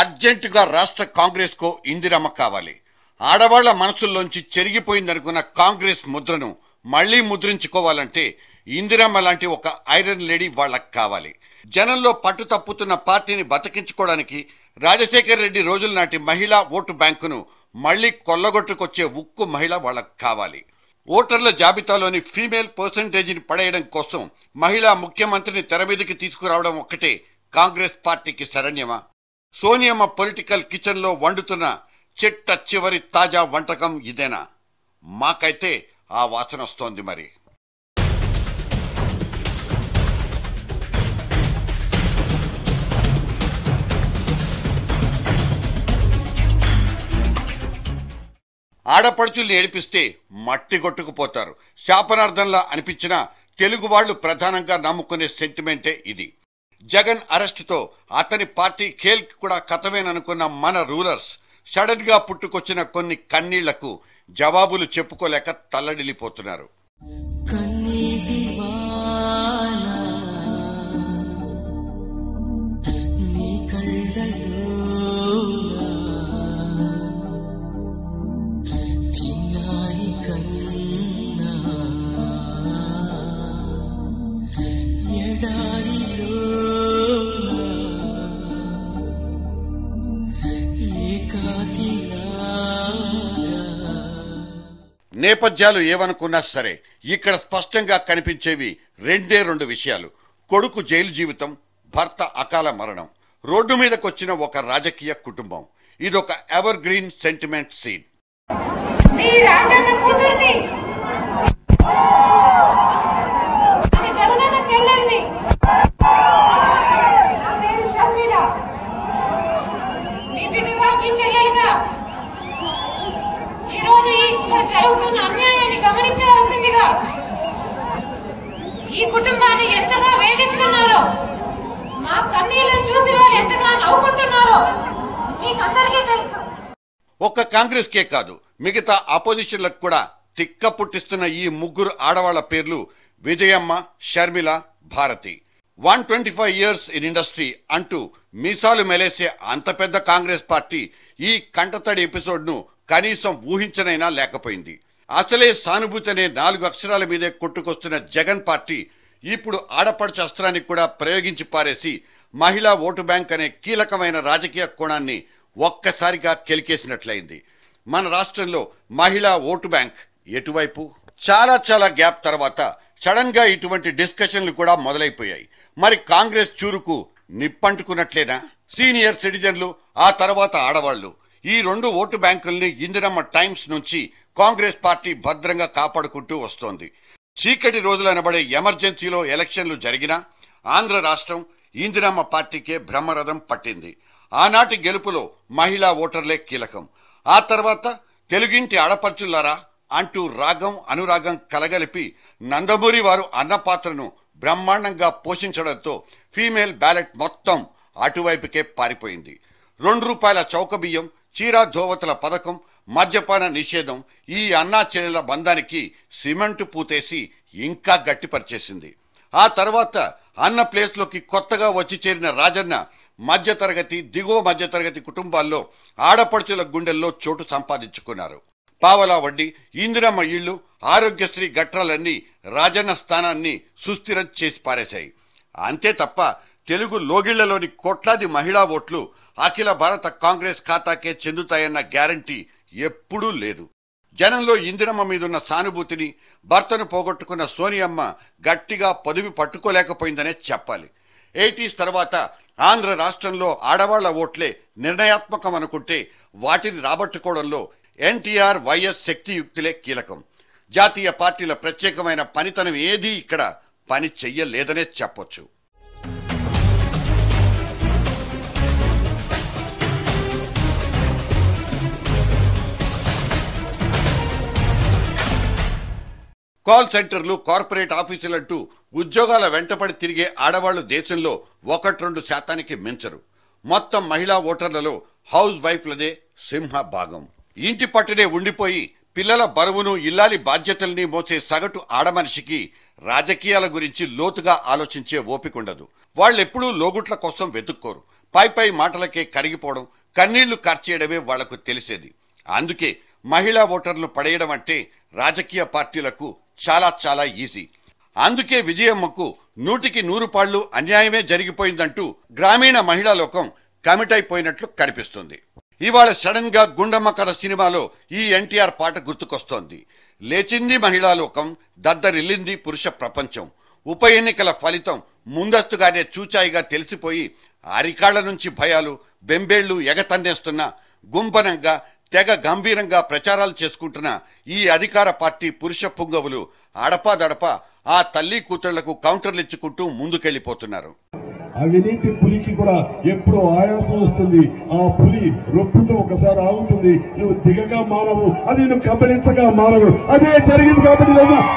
అర్జెంటుగా రాష్ట్ర కాంగ్రెస్ కో ఇందిరమ్మ కావాలి. ఆడవాళ్ల మనసుల్లోంచి చెరిగిపోయిందనుకున్న కాంగ్రెస్ ముద్రను మళ్లీ ముద్రించుకోవాలంటే ఇందిరమ్మ లాంటి ఒక ఐరన్ లేడీ వాళ్లకు కావాలి. జనంలో పట్టు తప్పుతున్న పార్టీని బతికించుకోవడానికి రాజశేఖర్ రెడ్డి రోజుల నాటి మహిళా ఓటు బ్యాంకును మళ్లీ కొల్లగొట్టుకొచ్చే ఉక్కు మహిళ వాళ్లకు కావాలి. ఓటర్ల జాబితాలోని ఫీమేల్ పర్సంటేజీని పడేయడం కోసం మహిళా ముఖ్యమంత్రిని తెర మీదకి తీసుకురావడం ఒక్కటే కాంగ్రెస్ పార్టీకి శరణ్యమా? సోనియమ్మ పొలిటికల్ కిచెన్ లో వండుతున్న చిట్ట చివరి తాజా వంటకం ఇదేనా? మాకైతే ఆ వాసన వస్తోంది. మరి ఆడపడుచుల్ని ఏడిపిస్తే మట్టి కొట్టుకుపోతారు. శాపనార్థంలా అనిపించిన తెలుగు వాళ్లు ప్రధానంగా నమ్ముకునే సెంటిమెంటే ఇది. జగన్ అరెస్టుతో అతని పార్టీ ఖేల్ కూడా కథమేననుకున్న మన రూలర్స్ సడన్ గా పుట్టుకొచ్చిన కొన్ని కన్నీళ్లకు జవాబులు చెప్పుకోలేక తల్లడిల్లిపోతున్నారు. నేపథ్యాలు ఏవనుకున్నా సరే ఇక్కడ స్పష్టంగా కనిపించేవి రెండు విషయాలు. కొడుకు జైలు జీవితం, భర్త అకాల మరణం, రోడ్డు మీదకొచ్చిన ఒక రాజకీయ కుటుంబం. ఇదొక ఎవర్ గ్రీన్ సెంటిమెంట్ సీన్. జరుగుతున్న అన్యాయాన్ని గమనించవలసిందిగా, ఈ కుటుంబాన్ని ఎంతగా వేధిస్తున్నారో, మా కన్నీళ్లను చూసి వారు ఎంతగా నవ్వుకుంటున్నారో మీకందరికీ తెలుసు. ఒక్క కాంగ్రెస్ కే కాదు, మిగతా అపోజిషన్లకు కూడా తిక్క పుట్టిస్తున్న ఈ ముగ్గురు ఆడవాళ్ల పేర్లు Vijayamma, Sharmila, Bharathi. 125 years in industry అంటూ మీసాలు మెలేసే అంత పెద్ద కాంగ్రెస్ పార్టీ ఈ కంటతడి ఎపిసోడ్ ను కనీసం ఊహించనైనా లేకపోయింది. అసలే సానుభూతి అనే 4 అక్షరాల మీదే కొట్టుకొస్తున్న జగన్ పార్టీ ఇప్పుడు ఆడపడుచు అస్త్రాన్ని కూడా ప్రయోగించి పారేసి మహిళా ఓటు బ్యాంక్ అనే కీలకమైన రాజకీయ కోణాన్ని ఒక్కసారిగా కెలికేసినట్లయింది. మన రాష్ట్రంలో మహిళా ఓటు బ్యాంక్ ఎటువైపు? చాలా గ్యాప్ తర్వాత సడన్ గా ఇటువంటి డిస్కషన్లు కూడా మొదలైపోయాయి. మరి కాంగ్రెస్ చూరుకు నిప్పంటుకున్నట్లేనా? సీనియర్ సిటిజన్లు, ఆ తర్వాత ఆడవాళ్లు, ఈ 2 ఓటు బ్యాంకుల్ని ఇందిరమ్మ టైమ్స్ నుంచి కాంగ్రెస్ పార్టీ భద్రంగా కాపాడుకుంటూ వస్తోంది. చీకటి రోజులనబడే ఎమర్జెన్సీలో ఎలక్షన్లు జరిగినా ఆంధ్ర రాష్ట్రం ఇందిరమ్మ పార్టీకే బ్రహ్మరథం పట్టింది. ఆనాటి గెలుపులో మహిళా ఓటర్లే కీలకం. ఆ తర్వాత తెలుగింటి ఆడపడుచులారా అంటూ రాగం అనురాగం కలగలిపి నందమూరి వారు అన్నపాత్రను బ్రహ్మాండంగా పోషించడంతో ఫీమేల్ బ్యాలెట్ మొత్తం అటువైపుకే పారిపోయింది. ₹2 చౌక బియ్యం, చీరా ధోవతల పథకం, మద్యపాన నిషేధం ఈ అన్నా చెల్లెల బంధానికి సిమెంటు పూతేసి ఇంకా గట్టిపరిచేసింది. ఆ తర్వాత అన్న ప్లేస్ లోకి కొత్తగా వచ్చి చేరిన రాజన్న మధ్యతరగతి, దిగువ మధ్యతరగతి కుటుంబాల్లో ఆడపడుచుల గుండెల్లో చోటు సంపాదించుకున్నారు. పావలా వడ్డీ, ఇందిరమ్మ ఇళ్లు, ఆరోగ్యశ్రీ గట్రాలన్నీ రాజన్న స్థానాన్ని సుస్థిరం చేసి పారేశాయి. అంతే తప్ప తెలుగు లోగిళ్లలోని కోట్లాది మహిళా ఓట్లు అఖిల భారత కాంగ్రెస్ ఖాతాకే చెందుతాయన్న గ్యారంటీ ఎప్పుడూ లేదు. జనంలో ఇందిరమ్మ మీదున్న సానుభూతిని భర్తను పోగొట్టుకున్న సోనియమ్మ గట్టిగా పొదివి పట్టుకోలేకపోయిందనే చెప్పాలి. 80s తర్వాత ఆంధ్ర రాష్ట్రంలో ఆడవాళ్ల ఓట్లే నిర్ణయాత్మకం అనుకుంటే వాటిని రాబట్టుకోవడంలో ఎన్టీఆర్, వైఎస్ శక్తియుక్తులే కీలకం. జాతీయ పార్టీల ప్రత్యేకమైన పనితనం ఏదీ ఇక్కడ పని చెయ్యలేదనే చెప్పొచ్చు. కాల్ సెంటర్లు, కార్పొరేట్ ఆఫీసులంటూ ఉద్యోగాల వెంటపడి తిరిగే ఆడవాళ్లు దేశంలో 1-2% మించరు. మొత్తం మహిళా ఓటర్లలో హౌస్ వైఫ్లదే సింహ భాగం. ఇంటి పట్టునే ఉండిపోయి పిల్లల బరువును, ఇల్లాలి బాధ్యతల్ని మోసే సగటు ఆడమనిషికి రాజకీయాల గురించి లోతుగా ఆలోచించే ఓపికండదు. వాళ్ళెప్పుడూ లోగుట్ల కోసం వెతుక్కోరు. పై మాటలకే కరిగిపోవడం, కన్నీళ్లు కార్చేయడమే వాళ్లకు తెలిసేది. అందుకే మహిళా ఓటర్లు పడేయడం అంటే రాజకీయ పార్టీలకు చాలా చాలా ఈజీ. అందుకే విజయమ్మకు 100కి 100 పాళ్లు అన్యాయమే జరిగిపోయిందంటూ గ్రామీణ మహిళా లోకం కమిట్ అయిపోయినట్లు కనిపిస్తుంది. ఇవాళ సడన్ గా గుండమ్మ కథ సినిమాలో ఈ ఎన్టీఆర్ పాట గుర్తుకొస్తోంది. లేచింది మహిళా లోకం, దద్దరిల్లింది పురుష ప్రపంచం. ఉప ఎన్నికల ఫలితం ముందస్తుగానే చూచాయిగా తెలిసిపోయి అరికాళ్ల నుంచి భయాలు, బెంబేళ్లు ఎగతన్నేస్తున్న, గుంపనంగా తెగ గంభీరంగా ప్రచారాలు చేసుకుంటున్న ఈ అధికార పార్టీ పురుష పుంగవులు అడపాదడపా ఆ తల్లి కూతుళ్లకు కౌంటర్లు ఇచ్చుకుంటూ ముందుకెళ్లిపోతున్నారు. అవినీతి పులికి కూడా ఎప్పుడు ఆయాసం వస్తుంది. ఆ పులి రొప్పుతో ఒకసారి ఆగుతుంది. నువ్వు దిగగా మానవు, అది నువ్వు కబలించగా మానవు. అదే జరిగింది కాబట్టి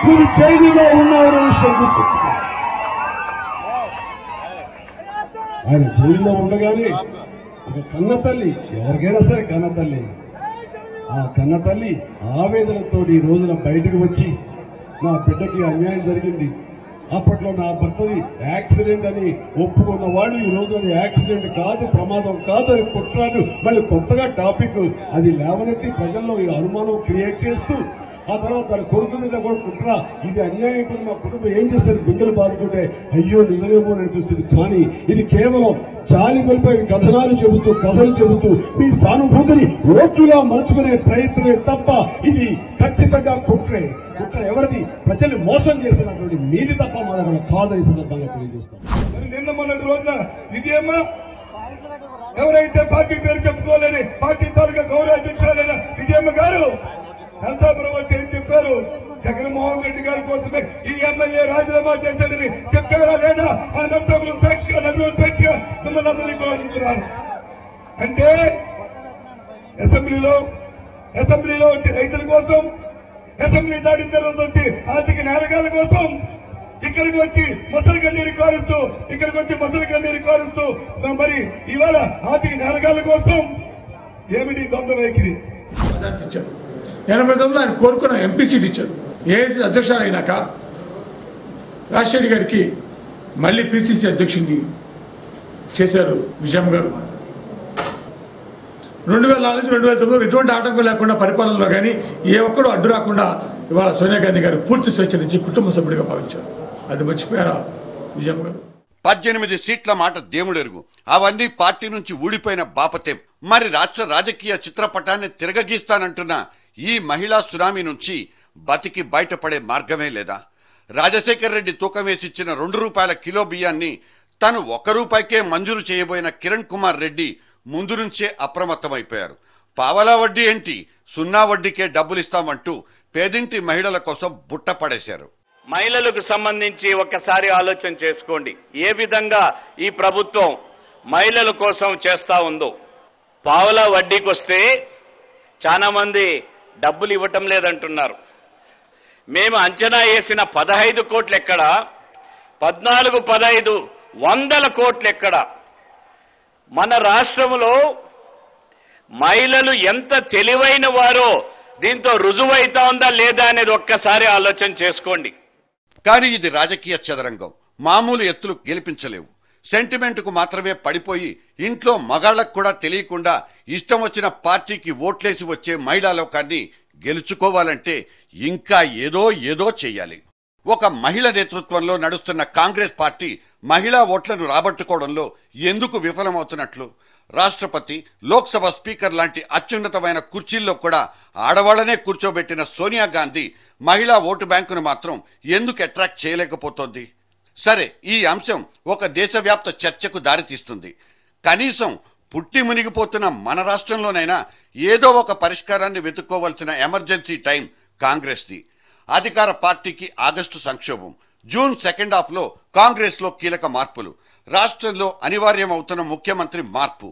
నువ్వు జైలులో ఉన్నావు విషయం గుర్తించు. ఆయన జైల్లో ఉండగానే ఒక కన్న తల్లి, ఎవరికైనా సరే కన్న తల్లి, ఆ కన్న తల్లి ఆవేదనతో ఈ రోజున బయటకు వచ్చి నా బిడ్డకి అన్యాయం జరిగింది, అప్పట్లో నా భర్తది యాక్సిడెంట్ అని ఒప్పుకున్న వాళ్ళు ఈ రోజు అది యాక్సిడెంట్ కాదు, ప్రమాదం కాదు, అది కుట్రాడు మళ్ళీ కొత్తగా టాపిక్ అది లేవనెత్తి ప్రజల్లో ఈ అనుమానం క్రియేట్ చేస్తూ ఆ తర్వాత తన కొడుకు మీద కూడా కుట్ర, ఇది అన్యాయం అయిపోయింది, మా కుటుంబం ఏం చేస్తారు, బిడ్డలు బాదుకుంటే అయ్యో నిజమేమో అనిపిస్తుంది. కానీ ఇది కేవలం జాలి గొలిపే కథనాలు చెబుతూ కథలు చెబుతూ మీ సానుభూతిని ఓట్లుగా మలుచుకునే ప్రయత్నమే తప్ప ఇది ఖచ్చితంగా కుట్రే. కుట్ర ఎవరిది? ప్రజల్ని మోసం చేస్తున్నటువంటి మీది తప్ప మన కాదని సందర్భంగా తెలియజేస్తాం. నిన్న మొన్నటి రోజున విజయమ్మ ఎవరైతే పార్టీ పేరు చెప్పుకోలేని పార్టీ తాలూకా గౌరవ అధ్యక్షురాలైన విజయమ్మ గారు నరసాపురం వచ్చి ఏం చెప్పారు? జగన్మోహన్ రెడ్డి గారి కోసమే ఈ ఎమ్మెల్యే రాజీనామా చేశాడని చెప్పారా లేదా? ఆ నరసాపురం సాక్షిగా, నలుగురు సాక్షిగా మిమ్మల్ని అందరినీ కూడా అడుగుతున్నారు. అంటే అసెంబ్లీలో వచ్చి రైతుల కోసం, అసెంబ్లీ దాటిన తర్వాత వచ్చి ఆర్థిక నేరగాళ్ల కోసం, ఇక్కడికి వచ్చి మసలు కన్నీరు కారుస్తూ మరి ఇవాళ ఆర్థిక నేరగాళ్ల కోసం ఏమిటి దొంగ వైఖరి? 89లో ఆయన కోరుకున్న ఎంపీ సీట్ ఇచ్చారు. ఏఐసీ అధ్యక్షుడు అయినాక రాజశేఖర్ గారికి మళ్ళీ పిసిసి అధ్యక్షుడిని చేశారు విజయమ్మ గారు. 2004 నుంచి 2009 ఎటువంటి ఆటంకం లేకుండా పరిపాలనలో కానీ ఏ ఒక్కడూ అడ్డు రాకుండా ఇవాళ సోనియా గాంధీ గారు పూర్తి స్వేచ్ఛ నుంచి కుటుంబ సభ్యుడిగా భావించారు. అది మర్చిపోయారా విజయమ్మ గారు? 18 సీట్ల మాట దేవుడెరుగు, అవన్నీ పార్టీ నుంచి ఊడిపోయిన బాపతే. మరి రాష్ట్ర రాజకీయ చిత్రపటాన్ని తిరగగీస్తానంటున్న ఈ మహిళా సునామీ నుంచి బతికి బయటపడే మార్గమే లేదా? రాజశేఖర్ రెడ్డి తూకం వేసిచ్చిన 2 రూపాయల కిలో బియ్యాన్ని తను 1 రూపాయికే మంజూరు చేయబోయిన కిరణ్ కుమార్ రెడ్డి ముందు నుంచే అప్రమత్తమైపోయారు. పావలా వడ్డీ ఏంటి, 0 వడ్డీకే డబ్బులిస్తామంటూ పేదింటి మహిళల కోసం బుట్ట పడేశారు. మహిళలకు సంబంధించి ఒక్కసారి ఆలోచన చేసుకోండి, ఏ విధంగా ఈ ప్రభుత్వం మహిళల కోసం చేస్తా ఉందో. పావలా వడ్డీకి వస్తే చాలా మంది డబ్బులు ఇవ్వటం లేదంటున్నారు. మేము అంచనా వేసిన 15 కోట్లు ఎక్కడ, 14-15 వందల కోట్లు ఎక్కడ? మన రాష్ట్రంలో మహిళలు ఎంత తెలివైన వారో దీంతో రుజువైతా ఉందా లేదా అనేది ఒక్కసారి ఆలోచన చేసుకోండి. కానీ ఇది రాజకీయ చదరంగం, మామూలు ఎత్తులు గెలిపించలేవు. సెంటిమెంట్కు మాత్రమే పడిపోయి ఇంట్లో మగాళ్లకు కూడా తెలియకుండా ఇష్టం వచ్చిన పార్టీకి ఓట్లేసి వచ్చే మహిళా లోకాన్ని గెలుచుకోవాలంటే ఇంకా ఏదో చెయ్యాలి. ఒక మహిళ నేతృత్వంలో నడుస్తున్న కాంగ్రెస్ పార్టీ మహిళా ఓట్లను రాబట్టుకోవడంలో ఎందుకు విఫలమవుతున్నట్లు? రాష్ట్రపతి, లోక్సభ స్పీకర్ లాంటి అత్యున్నతమైన కుర్చీల్లో కూడా ఆడవాళ్లనే కూర్చోబెట్టిన సోనియా గాంధీ మహిళా ఓటు బ్యాంకును మాత్రం ఎందుకు అట్రాక్ట్ చేయలేకపోతోంది? సరే, ఈ అంశం ఒక దేశవ్యాప్త చర్చకు దారితీస్తుంది. కనీసం పుట్టి మునిగిపోతున్న మన రాష్ట్రంలోనైనా ఏదో ఒక పరిష్కారాన్ని వెతుక్కోవాల్సిన ఎమర్జెన్సీ టైం కాంగ్రెస్ది. అధికార పార్టీకి ఆగస్టు సంక్షోభం, జూన్ సెకండ్ హాఫ్ లో కాంగ్రెస్ లో కీలక మార్పులు, రాష్ట్రంలో అనివార్యమవుతున్న ముఖ్యమంత్రి మార్పు.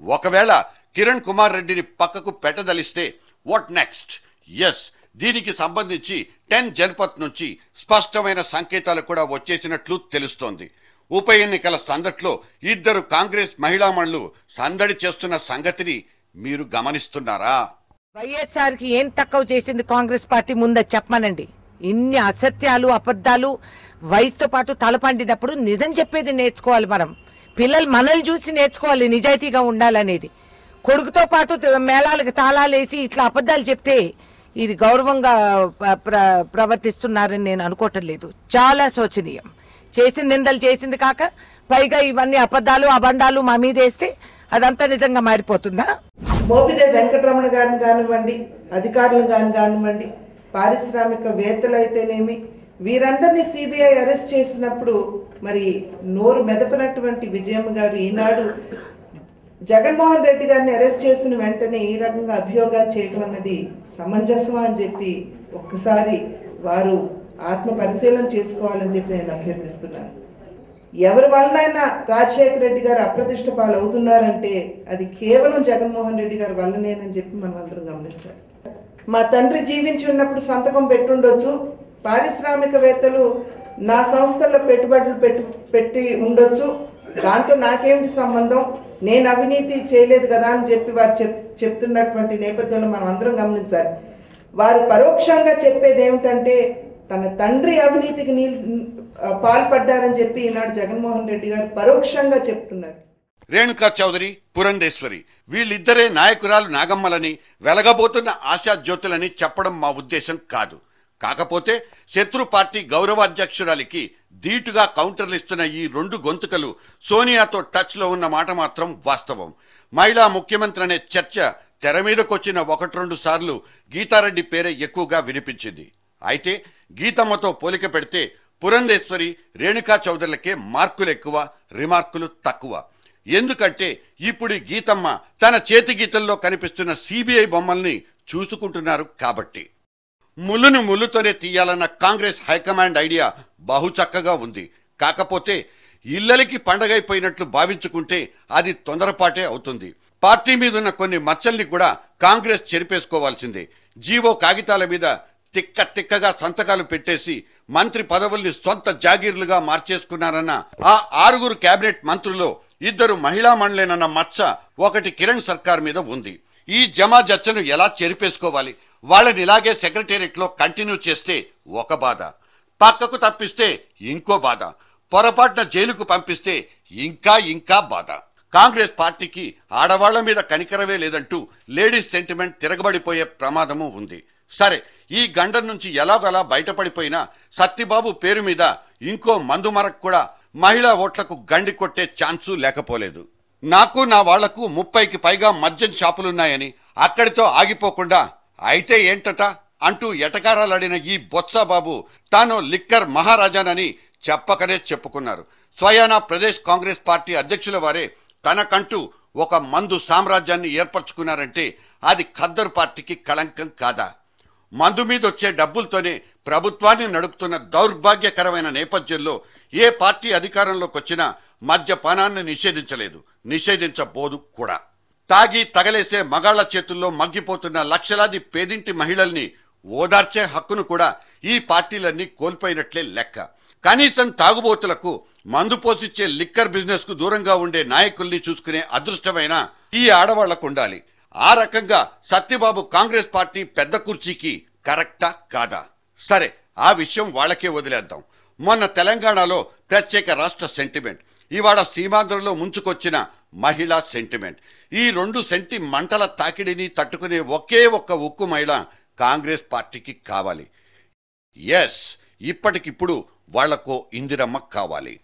ఒకవేళ కిరణ్ కుమార్ రెడ్డిని పక్కకు పెట్టదలిస్తే వాట్ నెక్స్ట్? ఎస్, దీనికి సంబంధించి 10 జనపథ్ నుంచి స్పష్టమైన సంకేతాలు కూడా వచ్చేసినట్లు తెలుస్తోంది. ఉప ఎన్నికల సందట్లో 2 కాంగ్రెస్ మహిళామణులు సందడి చేస్తున్న సంగతిని మీరు గమనిస్తున్నారా? వైఎస్ఆర్ కి ఏం తక్కువ చేసింది కాంగ్రెస్ పార్టీ ముందు చెప్పమనండి. ఇన్ని అసత్యాలు, అబద్ధాలు వయసుతో పాటు తలపండినప్పుడు నిజం చెప్పేది నేర్చుకోవాలి మనం. పిల్లలు మనల్ని చూసి నేర్చుకోవాలి నిజాయితీగా ఉండాలనేది. కొడుకుతో పాటు మేళాలకు తాళాలేసి ఇట్లా అబద్ధాలు చెప్తే ఇది గౌరవంగా ప్రవర్తిస్తున్నారని నేను అనుకోవటం లేదు. చాలా శోచనీయం. చేసిన నిందలు చేసింది కాక పైగా ఇవన్నీ అబద్ధాలు అబండాలు మా మీద వేస్తే అదంతా నిజంగా మారిపోతుందా? మోపిదేవి వెంకటరమణ గారిని కానివ్వండి, అధికారులను కానివ్వండి, పారిశ్రామికవేత్తలు అయితేనేమి, వీరందరినీ సిబిఐ అరెస్ట్ చేసినప్పుడు మరి నోరు మెదపనటువంటి విజయమ్మ గారు ఈనాడు జగన్మోహన్ రెడ్డి గారిని అరెస్ట్ చేసిన వెంటనే ఈ రకంగా అభియోగాలు చేయడం అన్నది సమంజసమా అని చెప్పి ఒక్కసారి వారు ఆత్మ పరిశీలన చేసుకోవాలని చెప్పి నేను అభ్యర్థిస్తున్నాను. ఎవరి వలనైనా రాజశేఖర రెడ్డి గారు అప్రతిష్ట పాలు అవుతున్నారంటే అది కేవలం జగన్మోహన్ రెడ్డి గారి వల్లనేనని చెప్పి మనం అందరం గమనించాలి. మా తండ్రి జీవించి ఉన్నప్పుడు సంతకం పెట్టుండొచ్చు, పారిశ్రామికవేత్తలు నా సంస్థల్లో పెట్టుబడులు పెట్టి ఉండొచ్చు, దాంతో నాకేమిటి సంబంధం, నేను అవినీతి చేయలేదు కదా అని చెప్పి వారు చెప్తున్నటువంటి నేపథ్యంలో మనం అందరం గమనించాలి. వారు పరోక్షంగా చెప్పేది ఏమిటంటే తన తండ్రి అవినీతికి పాల్పడ్డారని చెప్పి ఈనాడు జగన్మోహన్ రెడ్డి గారు పరోక్షంగా చెప్తున్నారు. రేణుకా చౌదరి, పురంధేశ్వరి వీళ్ళిద్దరే నాయకురాలు నాగమ్మలని, వెలగబోతున్న ఆశా జ్యోతులని చెప్పడం మా ఉద్దేశం కాదు. కాకపోతే శత్రు పార్టీ గౌరవాధ్యక్షురాలికి ధీటుగా కౌంటర్లు ఇస్తున్న ఈ రెండు గొంతుకలు సోనియాతో టచ్ లో ఉన్న మాట మాత్రం వాస్తవం. మహిళా ముఖ్యమంత్రి అనే చర్చ తెర మీదకొచ్చిన 1-2 సార్లు గీతారెడ్డి పేరే ఎక్కువగా వినిపించింది. అయితే గీతమ్మతో పోలిక పెడితే పురంధేశ్వరి, రేణుకా చౌదరులకే మార్కులు ఎక్కువ, రిమార్కులు తక్కువ. ఎందుకంటే ఇప్పుడు గీతమ్మ తన చేతి గీతల్లో కనిపిస్తున్న సిబిఐ బొమ్మల్ని చూసుకుంటున్నారు కాబట్టి. ముళ్ళును ముళ్ళుతోనే తీయాలన్న కాంగ్రెస్ హైకమాండ్ ఐడియా బహుచక్కగా ఉంది. కాకపోతే ఇళ్లకి పండగైపోయినట్లు భావించుకుంటే అది తొందరపాటే అవుతుంది. పార్టీ మీద ఉన్న కొన్ని మచ్చల్ని కూడా కాంగ్రెస్ చెరిపేసుకోవాల్సిందే. జీవో కాగితాల మీద తిక్కగా సంతకాలు పెట్టేసి మంత్రి పదవుల్ని సొంత జాగీర్లుగా మార్చేసుకున్నారన్న ఆ 6 కేబినెట్ మంత్రుల్లో 2 మహిళా మండలేనన్న మచ్చ ఒకటి కిరణ్ సర్కార్ మీద ఉంది. ఈ జమాజచ్చను ఎలా చెరిపేసుకోవాలి? వాళ్ళని ఇలాగే సెక్రటేరియట్ లో కంటిన్యూ చేస్తే ఒక బాధ, పక్కకు తప్పిస్తే ఇంకో బాధ, పొరపాటున జైలుకు పంపిస్తే ఇంకా బాధ. కాంగ్రెస్ పార్టీకి ఆడవాళ్ల మీద కనికరవే లేదంటూ లేడీస్ సెంటిమెంట్ తిరగబడిపోయే ప్రమాదము ఉంది. సరే, ఈ గండం నుంచి ఎలాగలా బయటపడిపోయినా సత్తిబాబు పేరు మీద ఇంకో మందు మరకు కూడా మహిళా ఓట్లకు గండి కొట్టే ఛాన్సు లేకపోలేదు. నాకు నా వాళ్లకు 30కి పైగా మద్యం షాపులున్నాయని, అక్కడితో ఆగిపోకుండా అయితే ఏంటట అంటూ ఎటకారాలాడిన ఈ బొత్సబాబు తాను లిక్కర్ మహారాజానని చెప్పకనే చెప్పుకున్నారు. స్వయానా ప్రదేశ్ కాంగ్రెస్ పార్టీ అధ్యక్షుల వారే తనకంటూ ఒక మందు సామ్రాజ్యాన్ని ఏర్పరచుకున్నారంటే అది ఖద్దరు పార్టీకి కళంకం కాదా? మందు మీద వచ్చే డబ్బులతోనే ప్రభుత్వాన్ని నడుపుతున్న దౌర్భాగ్యకరమైన నేపథ్యంలో ఏ పార్టీ అధికారంలోకి వచ్చినా మద్యపానాన్ని నిషేధించలేదు, నిషేధించబోదు కూడా. తాగి తగలేసే మగాళ్ల చేతుల్లో మగ్గిపోతున్న లక్షలాది పేదింటి మహిళల్ని ఓదార్చే హక్కును కూడా ఈ పార్టీలన్నీ కోల్పోయినట్లే లెక్క. కనీసం తాగుబోతులకు మందు పోసిచ్చే లిక్కర్ బిజినెస్ కు దూరంగా ఉండే నాయకుల్ని చూసుకునే అదృష్టమైన ఈ ఆడవాళ్లకు ఉండాలి. ఆ రకంగా సత్యబాబు కాంగ్రెస్ పార్టీ పెద్ద కుర్చీకి కరెక్టా కాదా? సరే, ఆ విషయం వాళ్ళకే వదిలేద్దాం. మొన్న తెలంగాణలో ప్రత్యేక రాష్ట్ర సెంటిమెంట్, ఇవాళ సీమాంధ్రలో ముంచుకొచ్చిన మహిళా సెంటిమెంట్. ఈ 2 సెంటి మంటల తాకిడిని తట్టుకునే ఒకే ఒక్క ఉక్కు మహిళ కాంగ్రెస్ పార్టీకి కావాలి. ఎస్, ఇప్పటికిప్పుడు వాళ్లకో ఇందిరమ్మ కావాలి.